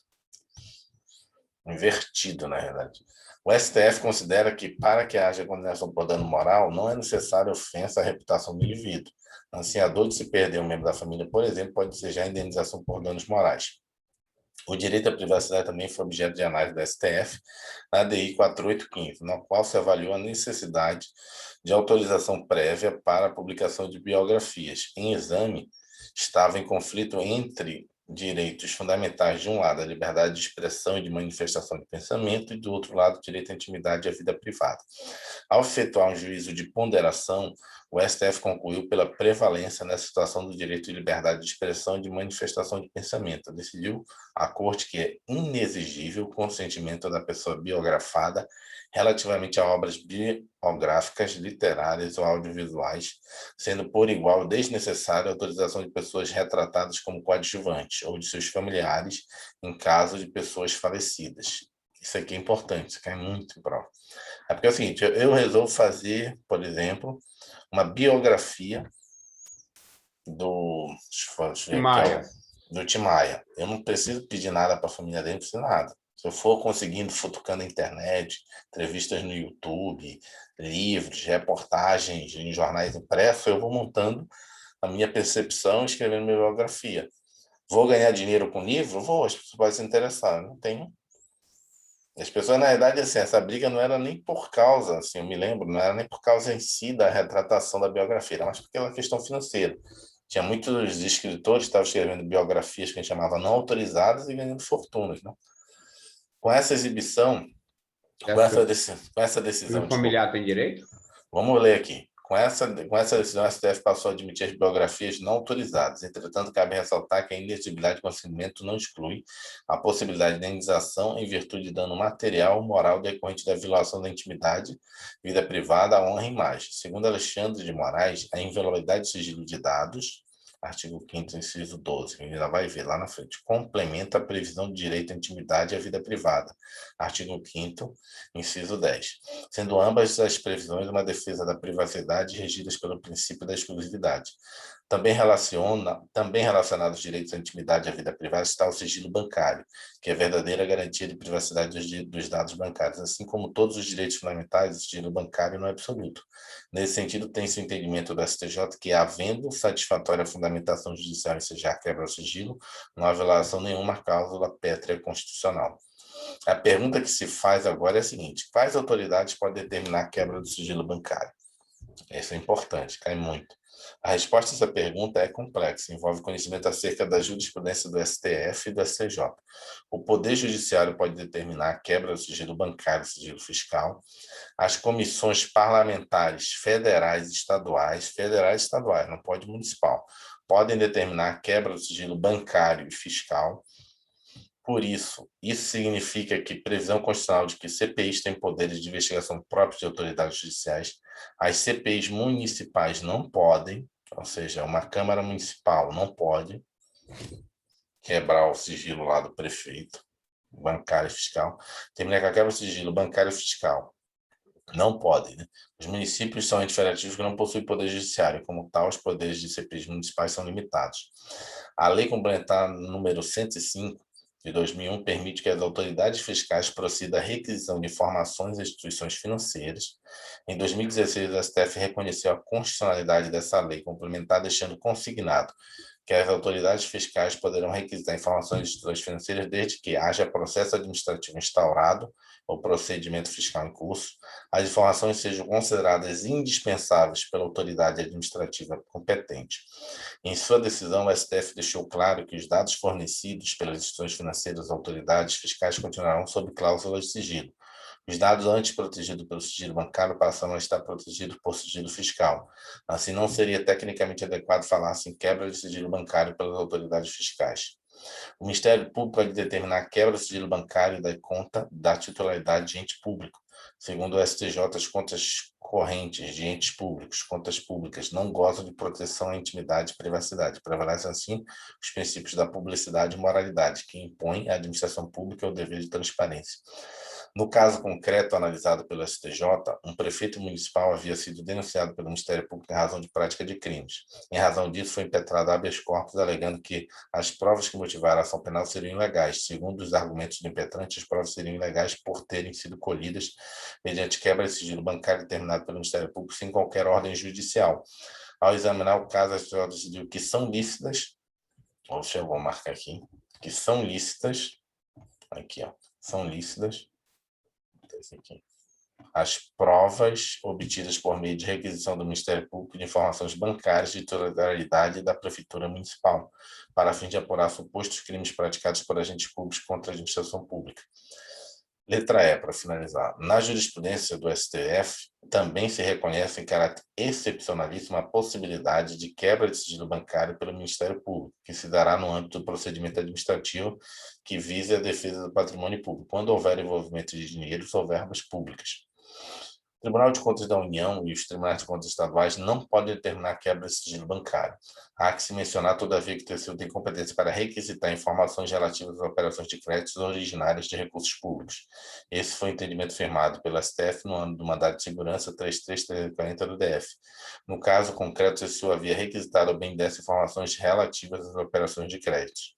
Invertido, na verdade. O STF considera que, para que haja condenação por dano moral, não é necessário ofensa à reputação do indivíduo. Assim, a dor de se perder um membro da família, por exemplo, pode ser já indenização por danos morais. O direito à privacidade também foi objeto de análise do STF na DI 4815, na qual se avaliou a necessidade de autorização prévia para a publicação de biografias. Em exame, estava em conflito entre direitos fundamentais, de um lado, a liberdade de expressão e de manifestação de pensamento, e do outro lado, o direito à intimidade e à vida privada. Ao efetuar um juízo de ponderação, o STF concluiu pela prevalência nessa situação do direito de liberdade de expressão e de manifestação de pensamento. Decidiu a Corte que é inexigível o consentimento da pessoa biografada relativamente a obras biográficas, literárias ou audiovisuais, sendo por igual desnecessária a autorização de pessoas retratadas como coadjuvantes ou de seus familiares em caso de pessoas falecidas. Isso aqui é importante, isso aqui é muito em prova. É porque é o seguinte, eu resolvo fazer, por exemplo, uma biografia do, Tim Maia. do Tim Maia. Eu não preciso pedir nada para a família dele, não preciso nada. Se eu for conseguindo, futucando a internet, entrevistas no YouTube, livros, reportagens em jornais impressos, eu vou montando a minha percepção, escrevendo minha biografia. Vou ganhar dinheiro com livro? Vou, as pessoas podem se interessar. Não tenho. As pessoas, na verdade, assim, essa briga não era nem por causa, assim, eu me lembro, não era nem por causa em si da retratação da biografia, era mais pela questão financeira. Tinha muitos escritores que estavam escrevendo biografias que a gente chamava não autorizadas e ganhando fortunas, né? Com essa exibição, com essa E o decisão, desculpa, familiar tem direito? vamos ler aqui. Com essa decisão, a STF passou a admitir as biografias não autorizadas. Entretanto, cabe ressaltar que a inexigibilidade de conhecimento não exclui a possibilidade de indenização em virtude de dano material ou moral decorrente da violação da intimidade, vida privada, a honra e imagem. Segundo Alexandre de Moraes, a inviolabilidade de sigilo de dados, artigo 5º, inciso 12, que a gente ainda vai ver lá na frente, complementa a previsão de direito à intimidade e à vida privada, artigo 5º, inciso 10, sendo ambas as previsões uma defesa da privacidade regidas pelo princípio da exclusividade. Também relacionado aos direitos à intimidade e à vida privada está o sigilo bancário, que é a verdadeira garantia de privacidade dos dados bancários. Assim como todos os direitos fundamentais, o sigilo bancário não é absoluto. Nesse sentido, tem-se o entendimento do STJ que, havendo satisfatória fundamentação judicial em ensejar quebra ao sigilo, não há violação nenhuma à cláusula pétrea constitucional. A pergunta que se faz agora é a seguinte: quais autoridades podem determinar a quebra do sigilo bancário? Isso é importante, cai muito. A resposta a essa pergunta é complexa, envolve conhecimento acerca da jurisprudência do STF e do STJ. O Poder Judiciário pode determinar a quebra do sigilo bancário e sigilo fiscal. As comissões parlamentares federais e estaduais, não pode municipal, podem determinar a quebra do sigilo bancário e fiscal. Por isso, isso significa que previsão constitucional de que CPIs têm poderes de investigação próprios de autoridades judiciais, as CPIs municipais não podem, ou seja, uma Câmara Municipal não pode quebrar o sigilo lá do prefeito, bancário e fiscal, terminar com a quebra do sigilo bancário e fiscal. Não podem, né? Os municípios são entes federativos que não possuem poder judiciário, como tal, os poderes de CPIs municipais são limitados. A Lei Complementar número 105, de 2001, permite que as autoridades fiscais procedam à requisição de informações às instituições financeiras. Em 2016, o STF reconheceu a constitucionalidade dessa lei complementar, deixando consignado que as autoridades fiscais poderão requisitar informações de instituições financeiras desde que haja processo administrativo instaurado ou procedimento fiscal em curso, as informações sejam consideradas indispensáveis pela autoridade administrativa competente. Em sua decisão, o STF deixou claro que os dados fornecidos pelas instituições financeiras às autoridades fiscais continuarão sob cláusulas de sigilo. Os dados antes protegidos pelo sigilo bancário passam a estar protegidos por sigilo fiscal. Assim, não seria tecnicamente adequado falar-se em quebra de sigilo bancário pelas autoridades fiscais. O Ministério Público pode determinar a quebra do sigilo bancário da conta da titularidade de ente público. Segundo o STJ, as contas correntes de entes públicos, contas públicas, não gozam de proteção à intimidade e privacidade. Prevalecem, assim, os princípios da publicidade e moralidade, que impõem à administração pública o dever de transparência. No caso concreto analisado pelo STJ, um prefeito municipal havia sido denunciado pelo Ministério Público em razão de prática de crimes. Em razão disso, foi impetrado habeas corpus, alegando que as provas que motivaram a ação penal seriam ilegais. Segundo os argumentos do impetrante, as provas seriam ilegais por terem sido colhidas mediante quebra de sigilo bancário determinado pelo Ministério Público sem qualquer ordem judicial. Ao examinar o caso, a STJ decidiu que são lícitas, eu vou marcar aqui, que são lícitas, aqui, ó, são lícitas, as provas obtidas por meio de requisição do Ministério Público de informações bancárias de titularidade da Prefeitura Municipal, para fim de apurar supostos crimes praticados por agentes públicos contra a administração pública. Letra E, para finalizar. Na jurisprudência do STF, também se reconhece em caráter excepcionalíssimo a possibilidade de quebra de sigilo bancário pelo Ministério Público, que se dará no âmbito do procedimento administrativo que vise a defesa do patrimônio público, quando houver envolvimento de dinheiros ou verbas públicas. O Tribunal de Contas da União e os Tribunais de Contas estaduais não podem determinar a quebra de sigilo bancário. Há que se mencionar, todavia, que o TCU tem competência para requisitar informações relativas às operações de créditos originárias de recursos públicos. Esse foi o entendimento firmado pelo STF no ano do mandado de segurança 33340 do DF. No caso concreto, o TCU havia requisitado ao BNDES informações relativas às operações de créditos.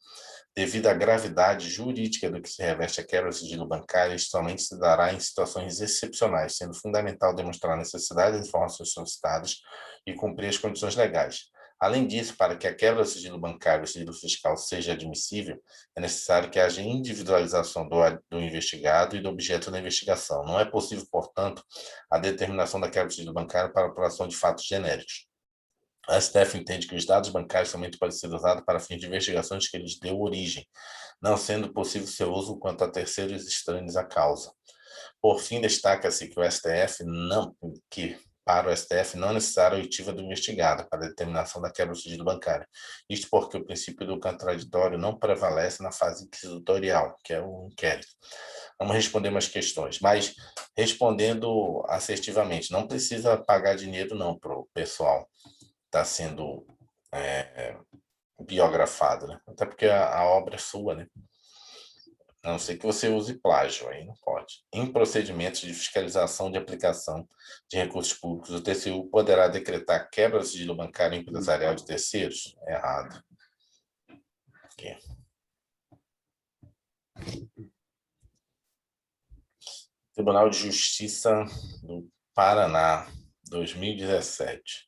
Devido à gravidade jurídica do que se reveste a quebra do sigilo bancário, isso somente se dará em situações excepcionais, sendo fundamental demonstrar a necessidade das informações solicitadas e cumprir as condições legais. Além disso, para que a quebra do sigilo bancário e sigilo fiscal seja admissível, é necessário que haja individualização do investigado e do objeto da investigação. Não é possível, portanto, a determinação da quebra do sigilo bancário para a apuração de fatos genéricos. A STF entende que os dados bancários somente podem ser usados para fins de investigações que eles deu origem, não sendo possível seu uso quanto a terceiros estranhos à causa. Por fim, destaca-se que para o STF não é necessária a oitiva do investigado para a determinação da quebra do sigilo bancário. Isto porque o princípio do contraditório não prevalece na fase inquisitorial, que é o inquérito. Vamos responder umas questões, mas respondendo assertivamente, não precisa pagar dinheiro não para o pessoal está sendo biografado, né? Até porque a obra é sua, né? A não ser que você use plágio, aí não pode. Em procedimentos de fiscalização de aplicação de recursos públicos, o TCU poderá decretar quebra do sigilo bancário empresarial de terceiros? Errado. Aqui. Tribunal de Justiça do Paraná, 2017.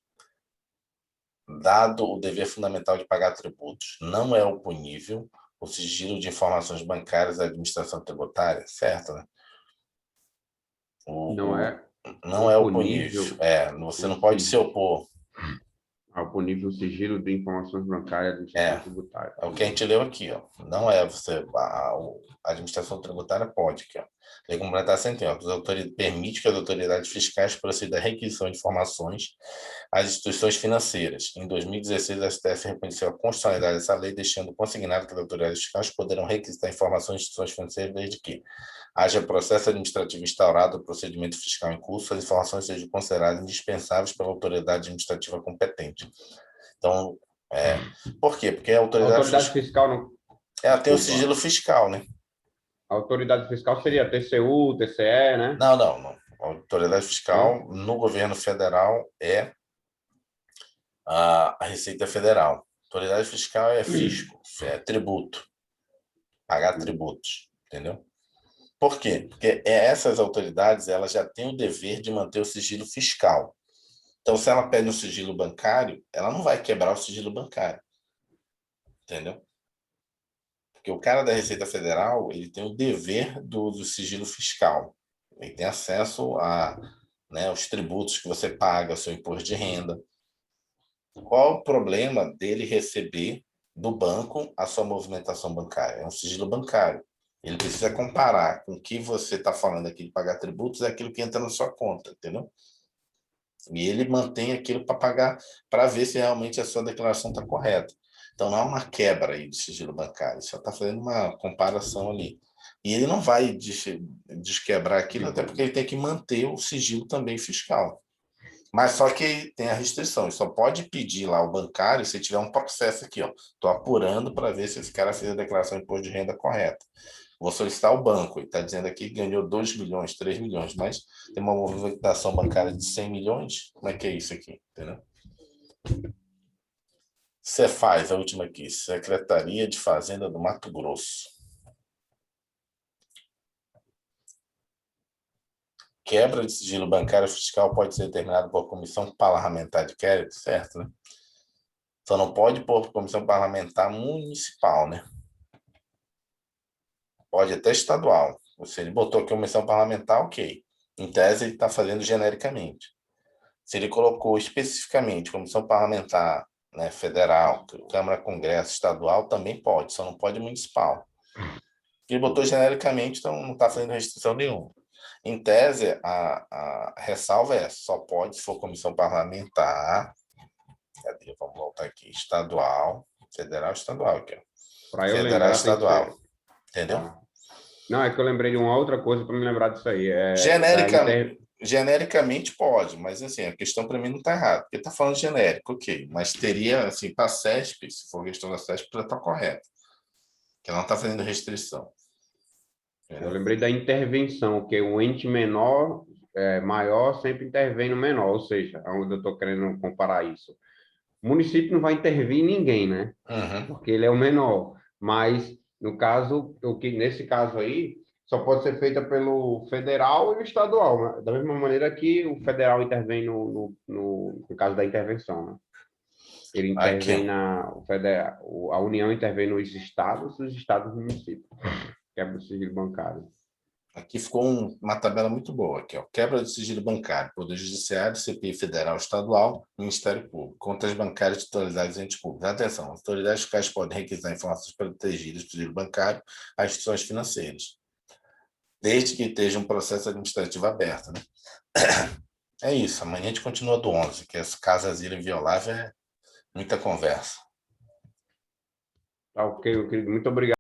Dado o dever fundamental de pagar tributos, não é oponível o sigilo de informações bancárias da administração tributária, certo, né? Não é oponível. Você não pode se opor. Oponível o sigilo de informações bancárias da administração tributária. É o que a gente leu aqui, ó. Não é você. A administração tributária pode, aqui, ó. Lei complementar 101, permite que as autoridades fiscais procedam à requisição de informações às instituições financeiras. Em 2016, a STF reconheceu a constitucionalidade dessa lei, deixando consignado que as autoridades fiscais poderão requisitar informações de instituições financeiras desde que haja processo administrativo instaurado, procedimento fiscal em curso, as informações sejam consideradas indispensáveis pela autoridade administrativa competente. Então, por quê? Porque a autoridade fiscal não... Ela tem o sigilo fiscal, né? A autoridade fiscal seria TCU, TCE, né? Não. A autoridade fiscal no governo federal é a Receita Federal. A autoridade fiscal é fisco, é tributo. Pagar tributos, entendeu? Por quê? Porque essas autoridades elas já têm o dever de manter o sigilo fiscal. Então, se ela pede um sigilo bancário, ela não vai quebrar o sigilo bancário. Entendeu? Porque o cara da Receita Federal, ele tem o dever do sigilo fiscal. Ele tem acesso a, né, os tributos que você paga, o seu imposto de renda. Qual o problema dele receber do banco a sua movimentação bancária? É um sigilo bancário. Ele precisa comparar com o que você está falando aqui de pagar tributos é aquilo que entra na sua conta, entendeu? E ele mantém aquilo para pagar, para ver se realmente a sua declaração está correta. Então, não é uma quebra aí de sigilo bancário, só está fazendo uma comparação ali. E ele não vai desquebrar aquilo, até porque ele tem que manter o sigilo também fiscal. Mas só que tem a restrição, ele só pode pedir lá ao bancário se tiver um processo aqui, ó. Estou apurando para ver se esse cara fez a declaração de imposto de renda correta. Vou solicitar ao banco, ele está dizendo aqui que ganhou 2 milhões, 3 milhões, mas tem uma movimentação bancária de 100 milhões, como é que é isso aqui, entendeu? Cefaz, a última aqui, Secretaria de Fazenda do Mato Grosso. Quebra de sigilo bancário fiscal pode ser determinada por comissão parlamentar de inquérito, certo, né? Só não pode por comissão parlamentar municipal, né? Pode até estadual. Se ele botou aqui comissão parlamentar, ok. Em tese, ele está fazendo genericamente. Se ele colocou especificamente comissão parlamentar, né, federal, Câmara, Congresso, estadual, também pode, só não pode municipal. Ele botou genericamente, então não está fazendo restrição nenhuma. Em tese, a ressalva é: só pode se for comissão parlamentar. Cadê? Vamos voltar aqui. Estadual, federal, estadual. Aqui, ó. Para eu Federal, lembrar, tem que ser. estadual. Entendeu? Tá. Não, é que eu lembrei de uma outra coisa para me lembrar disso aí. Genericamente pode, mas assim, a questão para mim não está errada, porque está falando genérico, ok, mas teria, assim, para a CESP, se for questão da CESP, para estar correto, que ela não está fazendo restrição. Eu lembrei da intervenção, que o ente menor, maior sempre intervém no menor, ou seja, onde eu estou querendo comparar isso. O município não vai intervir em ninguém, né? Uhum. Porque ele é o menor. Mas, no caso, nesse caso aí, só pode ser feita pelo federal e o estadual, né? Da mesma maneira que o federal intervém no caso da intervenção, né? Ele intervém Aqui, a União intervém nos estados, os estados no município. Quebra o sigilo bancário. aqui ficou uma tabela muito boa, aqui, ó. Quebra de sigilo bancário, Poder Judiciário, CPI Federal, Estadual, Ministério Público, contas bancárias titularidades de entes públicos. Atenção, as autoridades fiscais podem requisitar informações protegidas do sigilo bancário às instituições financeiras, desde que esteja um processo administrativo aberto, né? É isso, amanhã a gente continua do 11, que esse caso asilo inviolável é muita conversa. Tá ok, meu querido. Muito obrigado.